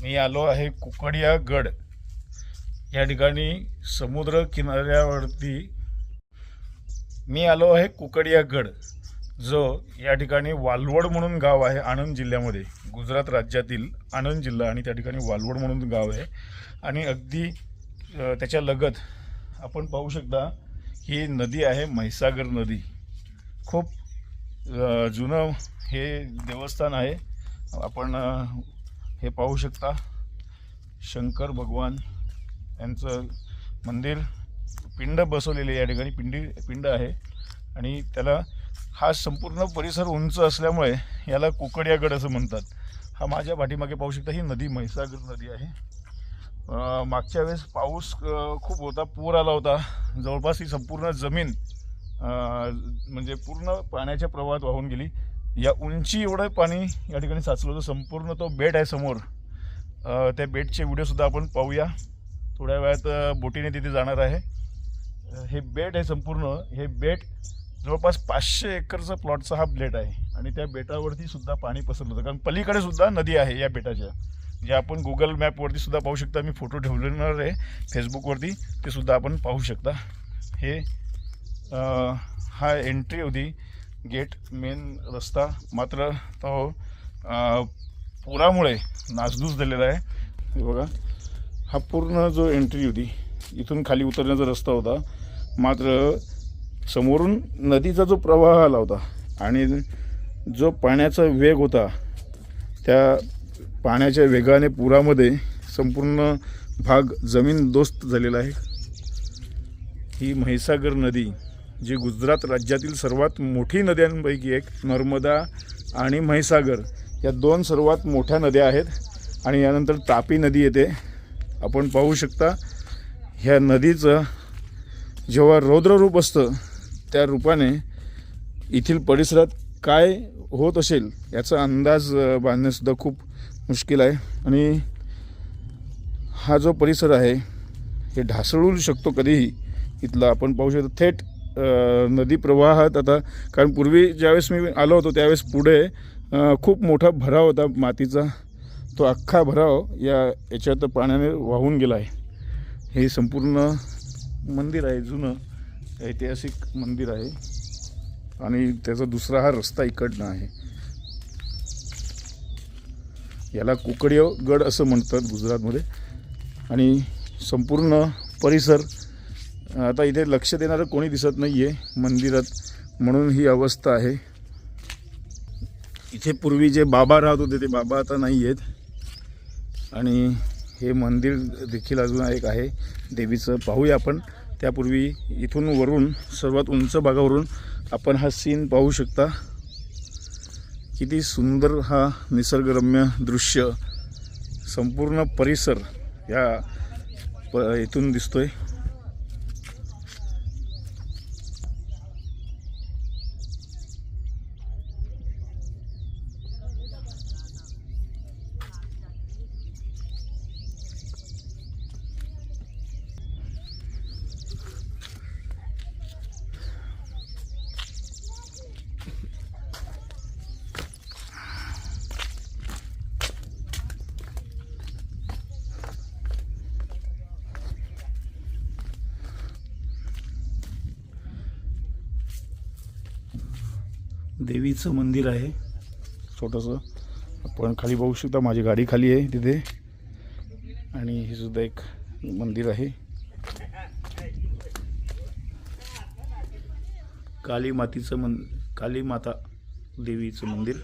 मी आलो आहे कुकडिया गड या ठिकाणी समुद्र किनाऱ्यावरती मी आलो आहे कुकडिया गड जो या ठिकाणी वालवड म्हणून गाव आहे आणंद जिल्ह्यामध्ये गुजरात राज्यातील आणंद जिल्हा आणि त्या ठिकाणी वालवड म्हणून गाव आहे आणि अगदी त्याच्या लगत आपण पाहू शकता ही नदी आहे म्हैसागर नदी। खूप जुनं हे देवस्थान आहे। आपण हे पाहू शकता शंकर भगवान यांचं मंदिर पिंड बसवलेले या ठिकाणी पिंड आहे आणि त्याला हा संपूर्ण परिसर उंच असल्यामुळे याला कुकडिया गड असं म्हणतात। हा माझ्या पाठीमागे पाहू शकता ही नदी म्हैसागर नदी आहे। मागच्या वेळेस पाऊस खूप होता, पूर आला होता, जवळपास ही संपूर्ण जमीन म्हणजे पूर्ण पाण्याच्या प्रवाहात वाहून गेली। या उंची एवढं पाणी या ठिकाणी साचलं होतं। संपूर्ण तो बेट आहे समोर, त्या बेटचे व्हिडिओसुद्धा आपण पाहूया। थोड्या वेळात बोटीने तिथे जाणार आहे। हे बेट आहे संपूर्ण, हे बेट जवळपास 500 एकरचा प्लॉटचा हा बेट आहे आणि त्या बेटावरती सुद्धा पाणी पसरलं होतं, कारण पलीकडे सुद्धा नदी आहे या बेटाच्या, जे आपण गुगल मॅपवरती सुद्धा पाहू शकता। मी फोटो ठेवलेणार आहे फेसबुकवरती, ते सुद्धा आपण पाहू शकता। हे हा एंट्री होती, गेट मेन रस्ता मात्र तो पुरामुळे नासधूस झालेला आहे। हे बघा, हा पूर्ण जो एंट्री होती इथून खाली उतरण्याचा रस्ता होता, मात्र समोरून नदीचा जो प्रवाह आला होता आणि जो पाण्याचा वेग होता त्या पाण्याच्या वेगाने पुरामध्ये संपूर्ण भाग जमीनदोस्त झालेला आहे। ही म्हैसागर नदी जी गुजरात राज्यातील सर्वात मोठी नद्यांपैकी एक, नर्मदा आणि म्हैसागर या दोन सर्वात मोठ्या नद्या आहेत आणि यानंतर तापी नदी येते। आपण पाहू शकता ह्या नदीचं जेव्हा रौद्र रूप असतं त्या रूपाने येथील परिसरात काय होत असेल याचा अंदाज बांधणेसुद्धा खूप मुश्किल आहे आणि हा जो परिसर आहे हे ढासळू शकतो कधीही। इथला आपण पाहू शकतो थेट नदी प्रवाहात आता, कारण पूर्वी ज्यावेळेस मी आलो होतो त्यावेळेस पुढे खूप मोठा भराव होता मातीचा, तो अख्खा भराव याच्यात पाण्याने वाहून गेला आहे। हे संपूर्ण मंदिर आहे, जुनं ऐतिहासिक मंदिर आहे आणि त्याचा दुसरा हा रस्ता इकडनं आहे। याला कुकडिया गड असं म्हणतात गुजरातमध्ये आणि संपूर्ण परिसर आता इथे लक्ष देणारं कोणी दिसत नाही आहे मंदिरात, म्हणून ही अवस्था आहे। इथे पूर्वी जे बाबा राहत होते ते बाबा आता नाही आहेत आणि हे मंदिर देखील अजून एक आहे देवीचं, पाहूया आपण। त्यापूर्वी इथून वरून सर्वात उंच भागावरून आपण हा सीन पाहू शकता। किती सुंदर हा निसर्गरम्य दृश्य संपूर्ण परिसर इथून दिसतोय। देवीचं मंदिर आहे छोटंसं, आपण खाली पाहू शकता। माझी गाडी खाली आहे तिथे आणि हे सुद्धा एक मंदिर आहे। काली माता देवीचं मंदिर।